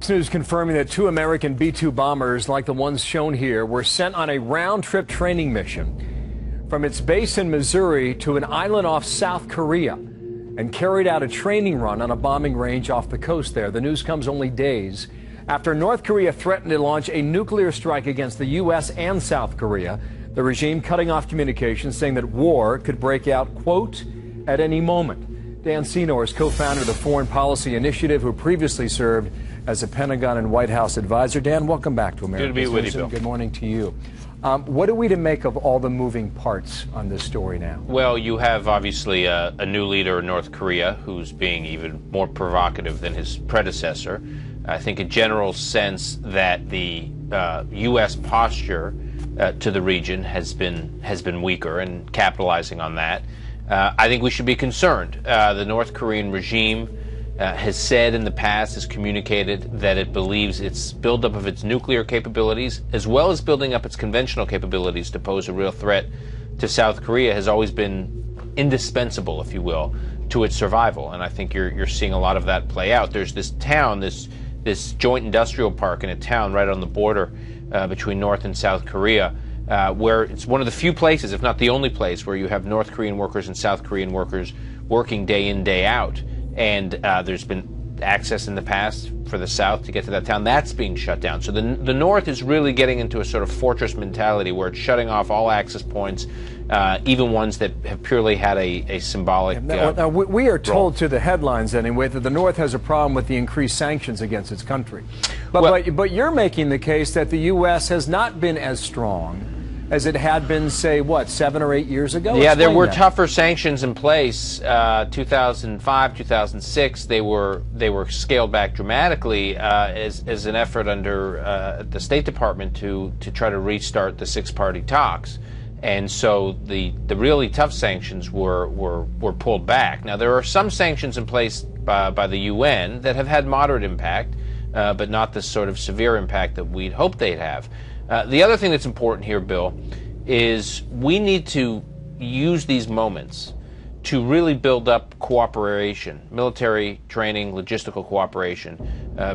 News confirming that two American B-2 bombers, like the ones shown here, were sent on a round-trip training mission from its base in Missouri to an island off South Korea and carried out a training run on a bombing range off the coast there. The news comes only days after North Korea threatened to launch a nuclear strike against the U.S. and South Korea, the regime cutting off communications, saying that war could break out, quote, at any moment. Dan Senor is co-founder of the Foreign Policy Initiative, who previously served as a Pentagon and White House advisor. Dan, welcome back to America. Good to be with you, Bill. Good morning to you. What are we to make of all the moving parts on this story now? Well, you have obviously a new leader in North Korea who's being even more provocative than his predecessor. I think a general sense that the U.S. posture to the region has been weaker, and capitalizing on that. I think we should be concerned. The North Korean regime has said in the past, has communicated that it believes its buildup of its nuclear capabilities, as well as building up its conventional capabilities to pose a real threat to South Korea, has always been indispensable, if you will, to its survival. And I think you're seeing a lot of that play out. There's this town, this joint industrial park in a town right on the border between North and South Korea, where it's one of the few places, if not the only place, where you have North Korean workers and South Korean workers working day in, day out. And there's been access in the past for the South to get to that town. That's being shut down. So the North is really getting into a sort of fortress mentality where it's shutting off all access points, even ones that have purely had a symbolic now, we are told role. to the headlines anyway that the North has a problem with the increased sanctions against its country. But you're making the case that the U.S. has not been as strong as it had been, say, what, 7 or 8 years ago? Yeah, there were that. tougher sanctions in place. 2005, 2006, they were scaled back dramatically as an effort under the State Department to try to restart the six-party talks. And so the really tough sanctions were pulled back. Now, there are some sanctions in place by the UN that have had moderate impact, but not the sort of severe impact that we'd hoped they'd have. The other thing that's important here, Bill, is we need to use these moments to really build up cooperation, military training, logistical cooperation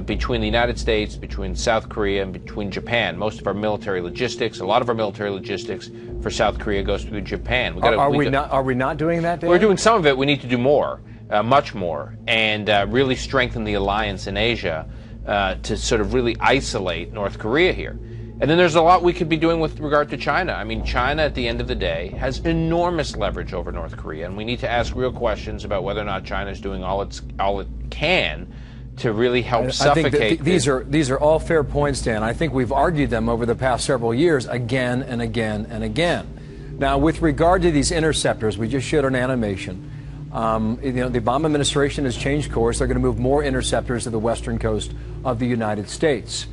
between the United States, between South Korea, and between Japan. Most of our military logistics, a lot of our military logistics for South Korea goes through Japan. Are we not doing that, Dan? We're doing some of it. We need to do more, much more, and really strengthen the alliance in Asia to sort of really isolate North Korea here. And then there's a lot we could be doing with regard to China. I mean, China, at the end of the day, has enormous leverage over North Korea, and we need to ask real questions about whether or not China is doing all it can to really help suffocate. I think these are all fair points, Dan. I think we've argued them over the past several years again and again and again. Now, with regard to these interceptors, we just showed an animation. The Obama administration has changed course. They're going to move more interceptors to the western coast of the United States.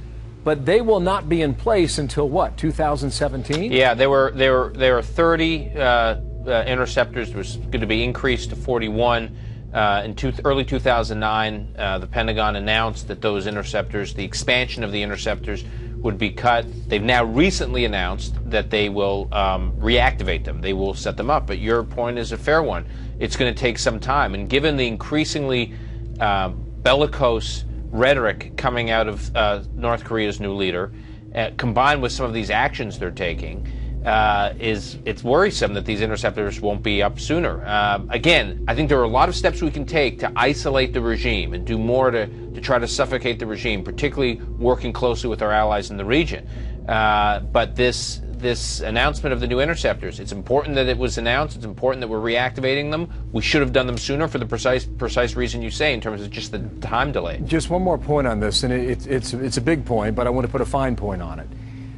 But they will not be in place until what, 2017? Yeah, there were 30 interceptors. It was going to be increased to 41. In early 2009, the Pentagon announced that those interceptors, the expansion of the interceptors, would be cut. They've now recently announced that they will reactivate them. They will set them up. But your point is a fair one. It's going to take some time. And given the increasingly bellicose rhetoric coming out of North Korea's new leader, combined with some of these actions they're taking, it's worrisome that these interceptors won't be up sooner. Again, I think there are a lot of steps we can take to isolate the regime and do more to try to suffocate the regime, particularly working closely with our allies in the region. But this announcement of the new interceptors, it's important that it was announced. It's important that we're reactivating them. We should have done them sooner for the precise reason you say, in terms of just the time delay. Just one more point on this, and it's a big point, but I want to put a fine point on it.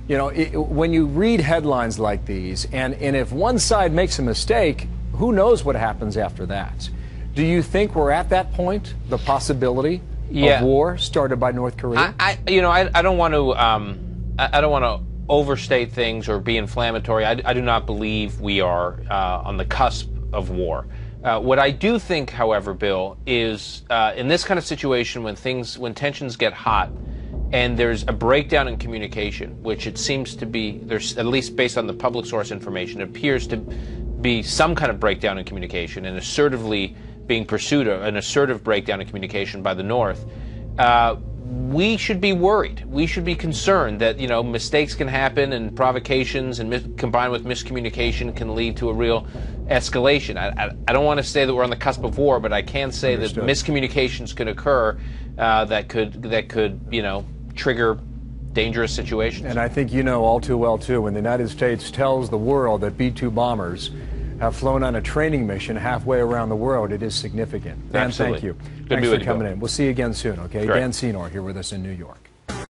You know, when you read headlines like these, and if one side makes a mistake, who knows what happens after that? Do you think we're at that point, the possibility of war started by North Korea? I don't want to overstate things or be inflammatory. I do not believe we are on the cusp of war. What I do think, however, Bill, is in this kind of situation when tensions get hot and there's a breakdown in communication, which it seems to be, there's at least based on the public source information, it appears to be some kind of breakdown in communication and assertively being pursued, an assertive breakdown in communication by the North. we should be worried. We should be concerned that, you know, mistakes can happen and provocations and combined with miscommunication can lead to a real escalation. I don't want to say that we're on the cusp of war, but I can say that miscommunications can occur that could, you know, trigger dangerous situations. And I think you know all too well, too, when the United States tells the world that B-2 bombers have flown on a training mission halfway around the world, it is significant. Dan, Absolutely. thank you. Good Thanks for coming in. We'll see you again soon, okay? Great. Dan Senor here with us in New York.